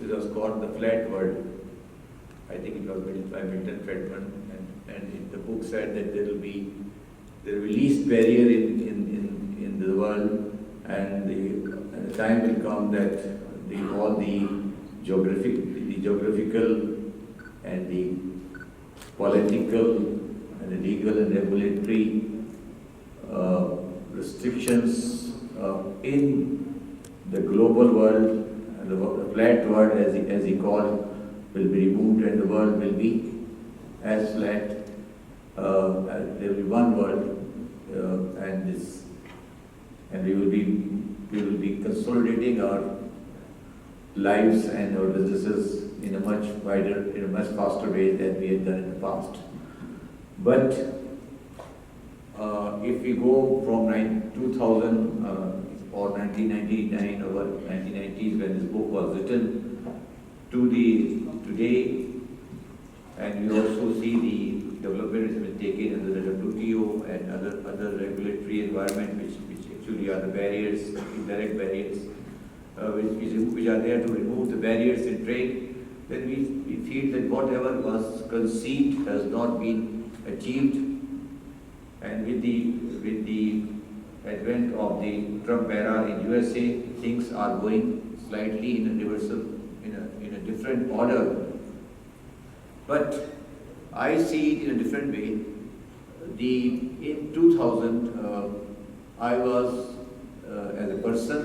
which was called The Flat World. I think it was written by Milton Friedman, and the book said that there will be the least barrier in the world, and the time will come that all the geographical and the political and the legal and regulatory restrictions in the global world, and the flat world as he called, will be removed, and the world will be as flat. There will be one world, and we will be consolidating our lives and our businesses in a much faster way than we had done in the past. But if we go from 2000 or 1999 or 1990s when this book was written to today, and we also see the development which has been taken under the WTO and other regulatory environment which actually are the barriers, indirect barriers, which are there to remove the barriers in trade, then we feel that whatever was conceived has not been achieved, and with the advent of the Trump era in USA, things are going slightly in a different order. But I see it in a different way. In 2000, I was as a person,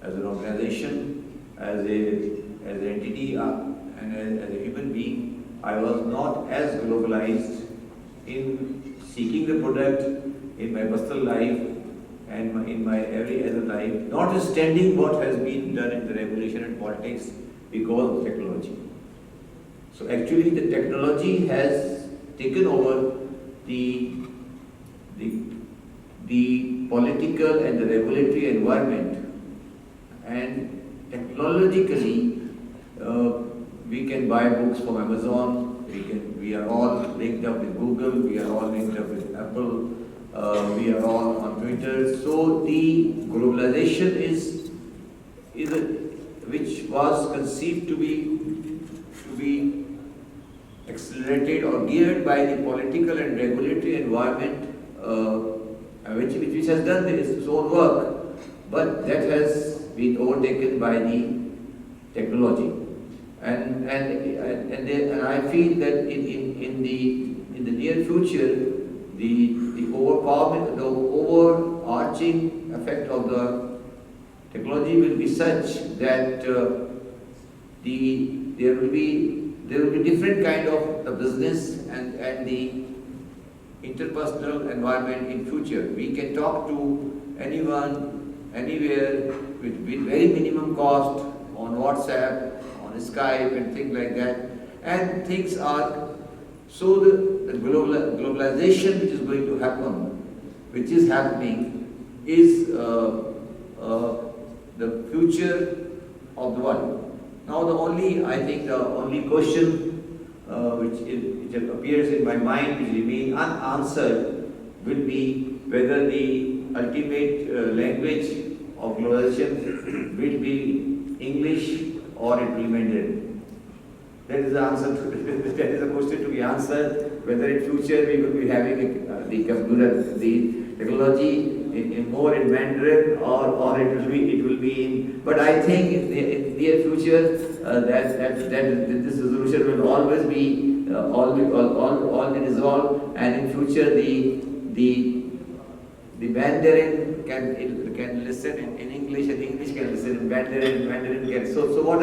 as an organization, as an entity, and as a human being, I was not as globalized in seeking the product in my personal life and in my every other life, notwithstanding what has been done in the regulation and politics because of technology. So actually the technology has taken over the political and the regulatory environment, and technologically we can buy books from Amazon, we are all linked up with Google, we are all linked up with Apple, we are all on Twitter. So the globalization is which was conceived to be accelerated or geared by the political and regulatory environment, which has done its own work, but that has been overtaken by the technology. And I feel that in the near future, the overarching effect of the technology will be such that there will be different kind of the business and the interpersonal environment in future. We can talk to anyone, anywhere with very minimum cost on WhatsApp, on Skype and things like that. And things are, so the globalization which is going to happen, which is happening, is the future of the world. Now the only question which appears in my mind, which remains unanswered, will be whether the ultimate language of globalization will be English or it will be Mandarin. That is the answer. That is a question to be answered. Whether in future we will be having the technology more in Mandarin or it will be in. But I think in the near future that this resolution will always be all resolved, and in future the Mandarin can listen in English, and English can listen in Mandarin, and Mandarin can. So what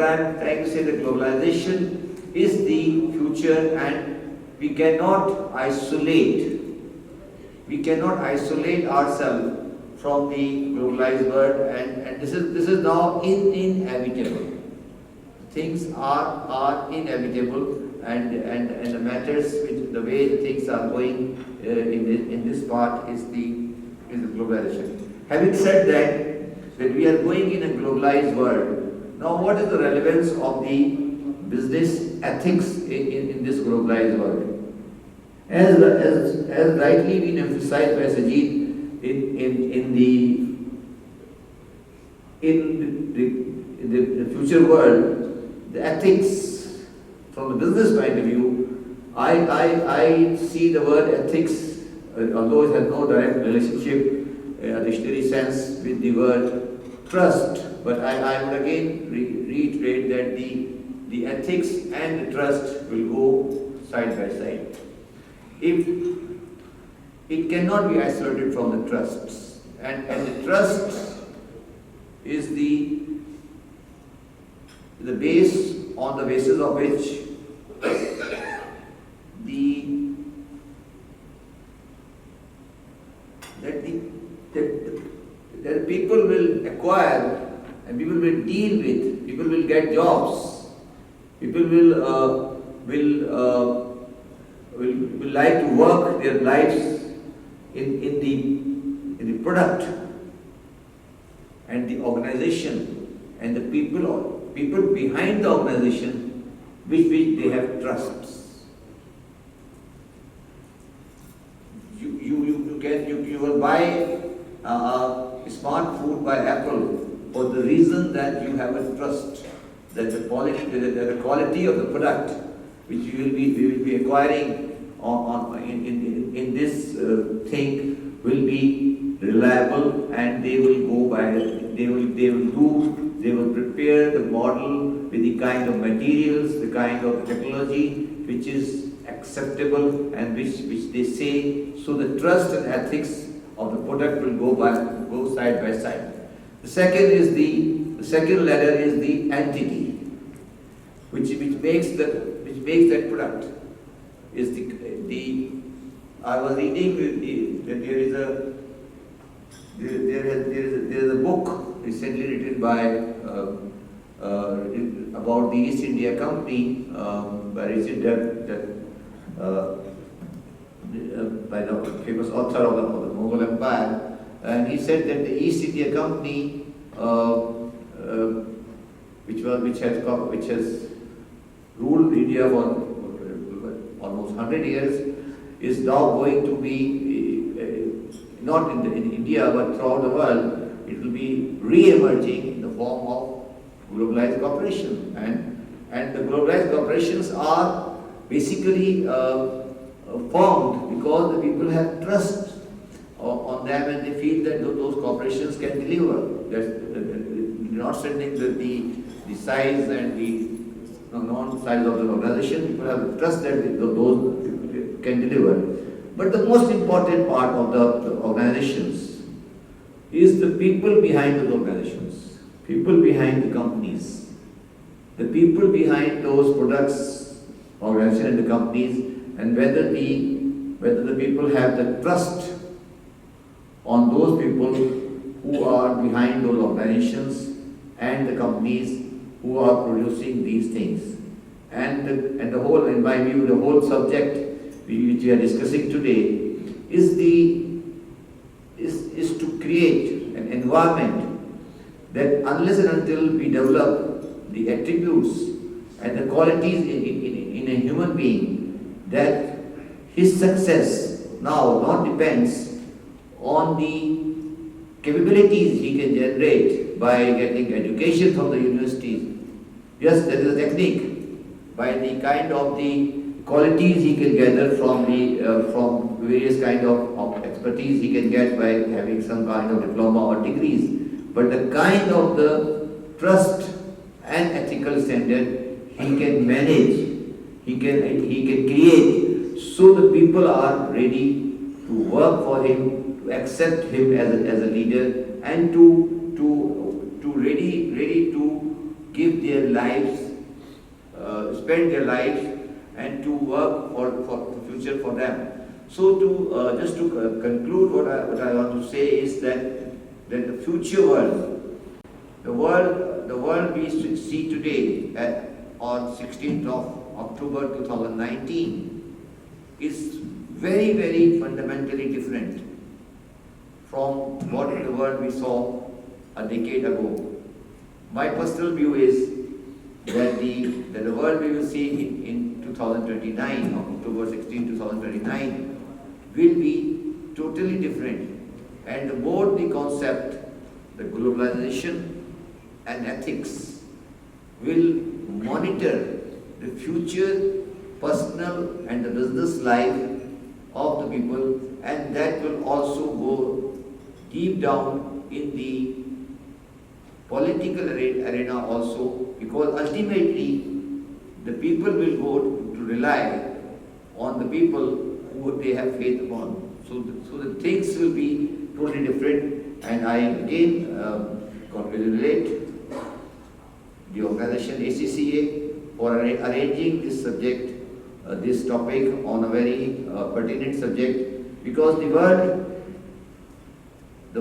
I'm trying to say, that globalization is the future, and we cannot isolate ourselves from the globalized world, and this is now inevitable. Things are inevitable, and the matters which the way the things are going in this part is the globalization. Having said that we are going in a globalized world. Now, what is the relevance of the business ethics in this globalized world? As rightly been emphasized by in in the future world, the ethics from the business point of view, I see the word ethics, although it has no direct relationship, dictionary sense with the word trust, but I would again reiterate that the ethics and the trust will go side by side. If it cannot be isolated from the trusts, and the trust is the base on the basis of which that people will acquire and people will deal with, people will get jobs, people will like to work their lives in the product and the organization and the people behind the organization which they have trusts. You will buy smart food by Apple for the reason that you have a trust that the quality of the product which we will be acquiring in this thing will be reliable, and they will prepare the model with the kind of materials, the kind of technology which is acceptable and which they say. So the trust and ethics of the product will go side by side. The second ladder is the entity, which makes that product. Is the I was reading that there is a book recently written by about the East India Company by by the famous author of the Mughal Empire, and he said that the East India Company, which has ruled India for almost 100 years, is now going to be not in India but throughout the world. It will be re-emerging in the form of globalized cooperation, and the globalized corporations are basically formed because the people have trust on them, and they feel that those corporations can deliver. Not sending the size and the non-size of the organization, people have trust that those can deliver. But the most important part of the organizations is the people behind those organizations, people behind the companies, the people behind those products, organizations and the companies, and whether the people have the trust on those people who are behind those organizations and the companies who are producing these things. And the whole, in my view, the whole subject which we are discussing today is to create an environment that unless and until we develop the attributes and the qualities in a human being, that his success now not depends on the capabilities he can generate by getting education from the universities. Yes, there is a technique. By the kind of the qualities he can gather from various kind of expertise he can get by having some kind of diploma or degrees. But the kind of the trust and ethical standard he can manage, he can create, so the people are ready to work for him, to accept him as a leader, and to ready to give their lives, spend their lives, and to work for the future for them. So just to conclude, what I want to say is that the future world, the world we see today on 16th of October 2019 is very, very fundamentally different from what the world we saw a decade ago. My personal view is that the world we will see in 2029, October 16, 2029, will be totally different. And both the concept, the globalization and ethics, will monitor the future personal and the business life of the people, and that will also go deep down in the political arena also, because ultimately the people will go to rely on the people who they have faith upon. So the things will be totally different, and I again congratulate the organization ACCA for arranging this subject, this topic on a very pertinent subject, because the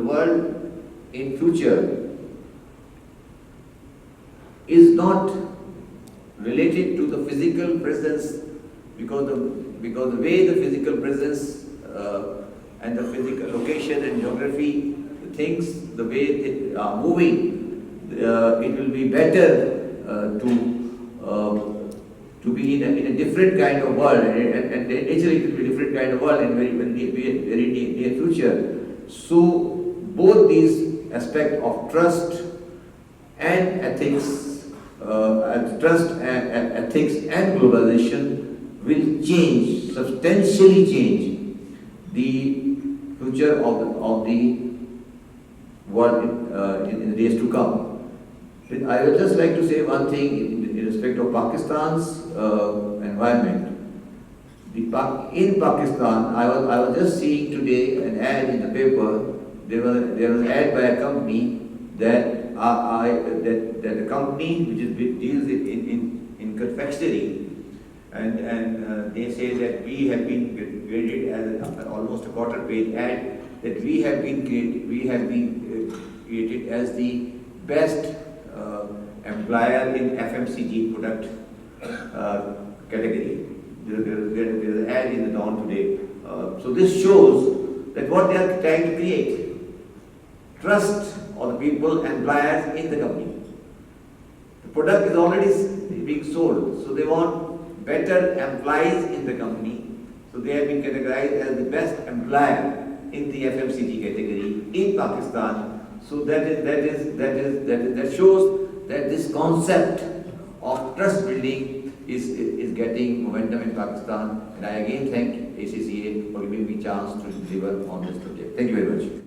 world in future is not related to the physical presence, because the way the physical presence and the physical location and geography, the things, the way they are moving, it will be better to be in a different kind of world, and naturally it will be a different kind of world in very near future. So both these aspects of trust and ethics, ethics and globalization will change, substantially change the future of the world in the days to come. I would just like to say one thing in respect of Pakistan's environment. In Pakistan, I was just seeing today an ad in the paper. There was an ad by a company that a company which deals in confectionery, and they say that we have been graded as almost a quarter page ad, that we have been created as the best employer in FMCG product category. There is an ad in the Dawn today. So this shows that what they are trying to create, trust of the people, employers in the company. The product is already being sold, so they want better employees in the company. So they have been categorized as the best employer in the FMCG category in Pakistan. So that shows that this concept of trust building is getting momentum in Pakistan. And I again thank ACCA for giving me a chance to deliver on this subject. Thank you very much.